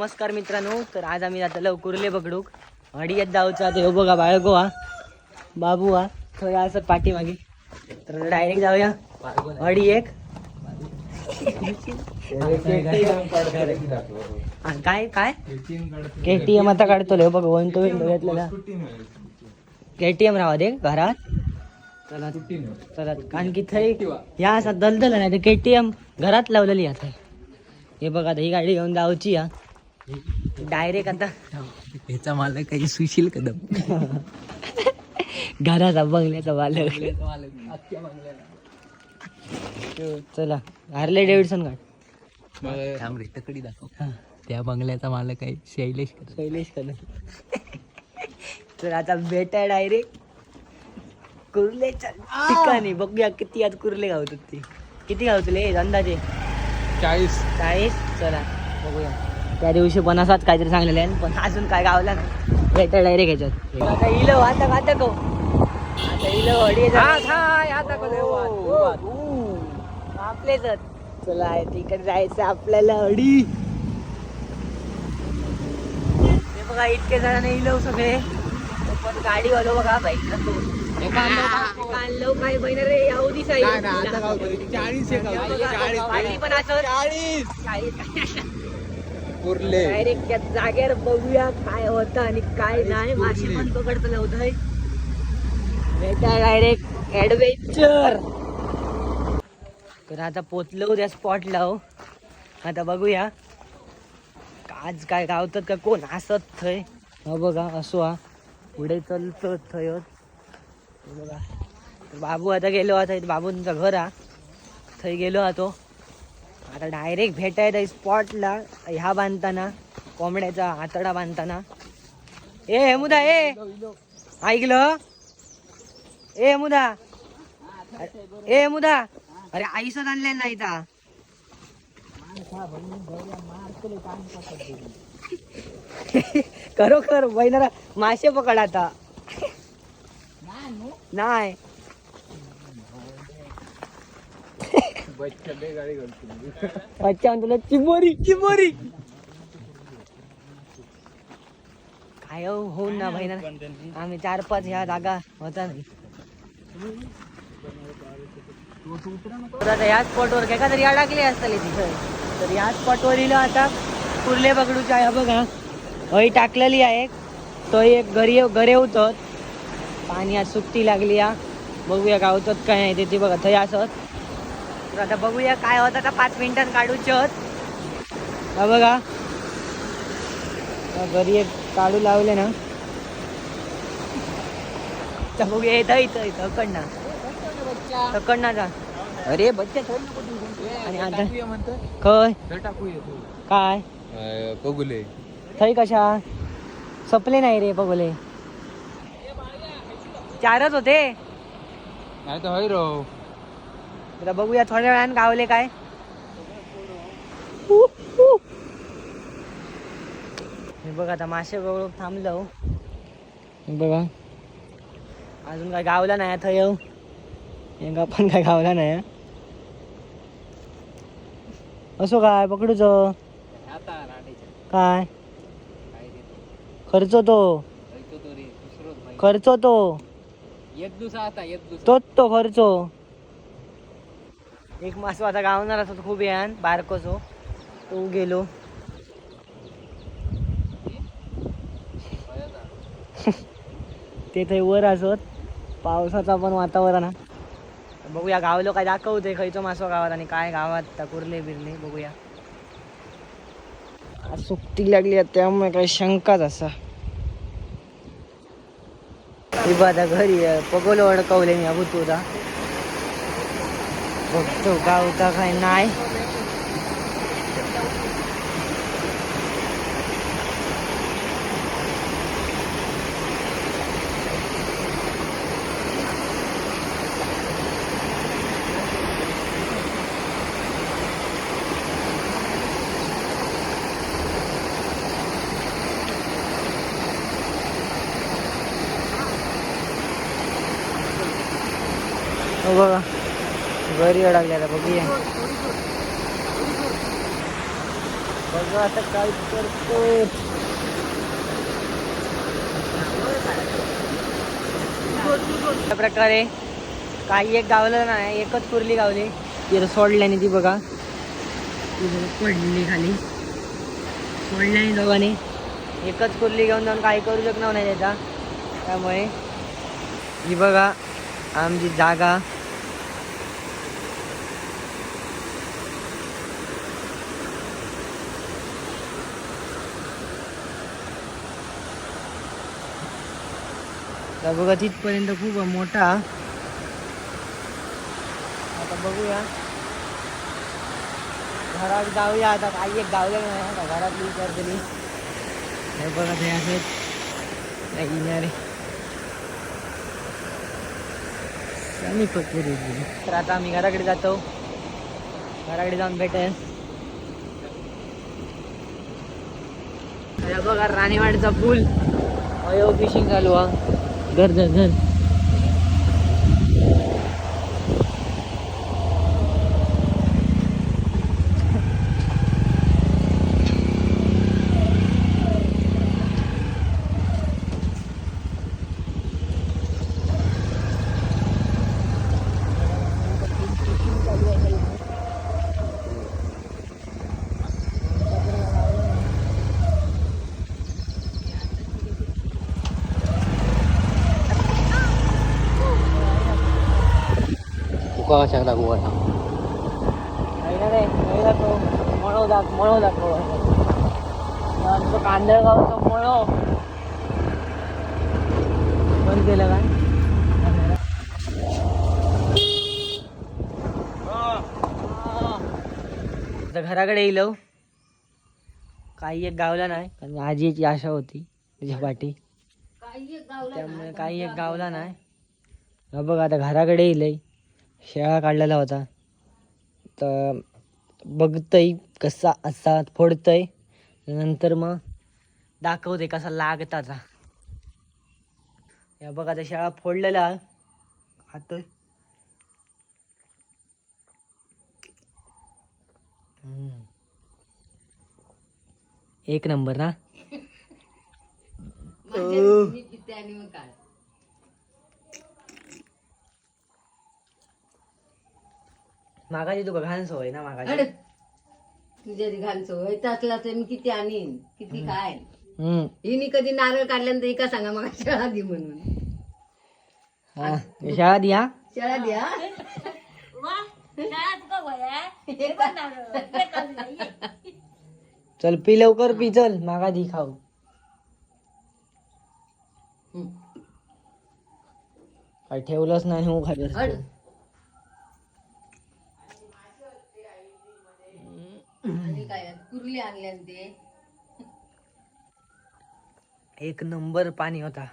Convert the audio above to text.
नमस्कार मित्रांनो, तर आज आम्ही आता लवकुर्ले बगडूक अडीयत जाऊचा हे बघा बाळगो हा बाबू हा थोय असं पाठीमागे. तर डायरेक्ट जाऊया अडी एक काय काय केटीएम आता काढतो बघ वन तो घेतलेला केटीएम राहा दे घरात. चला चला कारण की थंय या असा दलदल नाही तर केटीएम घरात लावलेली आता. हे बघा ही गाडी घेऊन जाऊची हा डायरेक्ट आता ह्याचा मालक काही सुशील कदम घराचा बंगल्याचा मालक. चला हार्ले डेव्हिडसन गाडी थांब रे तकडी दाखव. त्या बंगल्याचा मालक आहे शैलेश कदम. तर आता बेटा डायरेक्ट कुर्लेच्या ठिकाणी बघूया किती आज कुर्ले गावतात ते. किती गावतले अंदाजे 40. चला बघूया. त्या दिवशी 50 काहीतरी सांगलेले आहे पण अजून काय गावला ना बेटा डायरेक्ट ह्याच्यात. आता इलो आता गो आता इलो अडी आपलेच. चला तिकडे जायचं आपल्याला अडी. ते बघा इतके जण इलो सगळे पण गाडी वालो बघा बाईक काय बहिण रे यावधी पण असं डायरेक्ट त्या जागेवर बघूया काय होतं आणि काय नाही. मासे पण पकडतं उदय बेटा डायरेक्ट ऍडव्हेंचर. तर आता पोचलो त्या स्पॉटला हो. आता बघूया आज काय गावतात का कोण असत थंय. हा बघा असो हा पुढे चलतो थंय बघा. बाबू आता गेलो आता बाबूंचा घर हा थंय गेलो हा तो. आता डायरेक्ट भेटायचा स्पॉटला ह्या बांधताना कोंबड्याचा आतडा बांधताना. ए हेमुदा ए ऐकलं ए हेमुदा ए हेमुदा अरे आईसच आणले नाही ता खरोखर बहिणारा मासे पकड आता नाही. अच्छा तुला चिंबोरी काय होऊन ना बहिणा. आम्ही 4-5 ह्या जागा होता नाही. या स्पॉटवर काय का तरी अडकले असतले तिथं. तर या स्पॉटवर इलो आता कुर्ले बगडूच्या आहे बघा हई टाकलेली आहे. तो एक घरे होतं पाणी आज सुट्टी लागली या. बघूया गावतात काय नाही ते बघा थंय असत. तर आता बघूया काय होत आता 5 मिनिटात काढूचे होत. हा बघा घरी एक काढू लावले ना तर बघूया इथं कडना जा. अरे बच्चा आणि आता काय पगुले थंय कशा सपले नाही रे पगोले 4च होते. नाही तर होय रो. आता बघूया थोड्या वेळानं गावले काय. हे बघा आता मासे बघ थांबलो बघा अजून काय गावला नाही थंय येऊ पण काय गावला नाही. असो काय पकडूच काय खर्च तो तोच तो खर्च. एक मासो आता गावणार असतो खूप यान बारकोसो तो गेलो. ते थंय वर असत पावसाचा पण वातावरण हा. बघूया गावलो काय दाखवते खयचो मासो गावात आणि काय गावात कुर्ले बिरले बघूया. आज सुट्टी लागली त्यामुळे काही शंकाच असा. आता घरी पगोलो अडकवले मी अभूतूचा बघतो गावता काय नाही. बघा घरी अडकले आता बघूया बघू आता काय करतो. अशा प्रकारे काही एक गावलं नाही, एकच कुर्ली गावली. ती सोडल्याने ती बघा, ती पडली खाली. सोडल्याने दोघांनी एकच कुर्ली घेऊन जाऊन काही करू शकणार नाही त्याचा. त्यामुळे ही बघा आमची जागा. तर बघा तिथपर्यंत खूप मोठा. आता बघूया घरात जाऊया. आता काही एक गावलं नाही आता घरातली विचार केली. हे बघा ते असेच येणारे आम्ही पकडू. तर आता आम्ही घराकडे जातो. घराकडे जाऊन भेटेल. बघा राणीवाडीचा पूल. अयो फिशिंग चालू हा. घर घर घर. तुका कशाक दाखवू आता? मळो दाखव. कांदळगावचा मळो बंद केलं काय? आता घराकडे येईल. काही एक गावला नाही कारण आजीची आशा होती तुझ्या पाठी, त्यामुळे काही एक गावला नाही. बघ आता घराकडे येईल. शेळा काढलेला होता तर बघतय कसा असा फोडतय, नंतर मग दाखवते कसा लागताचा. या बघ आता शेळा फोडलेला खातोय. एक नंबर ना. मागाची तुका घाण सवय ना मागाची. तुझ्या घाण सवय असला तर मी किती आणीन किती काय. हिने कधी नारळ काढल्यानंतर एका सांगा मग शाळा दे म्हणून. शाळा द्या. शाळा द्या. चल पी लवकर पी. चल मागा दी खाऊ. काय ठेवलंच नाही हो खाली. आणि काय कुर्ली आणल्या ते एक नंबर पाणी होता.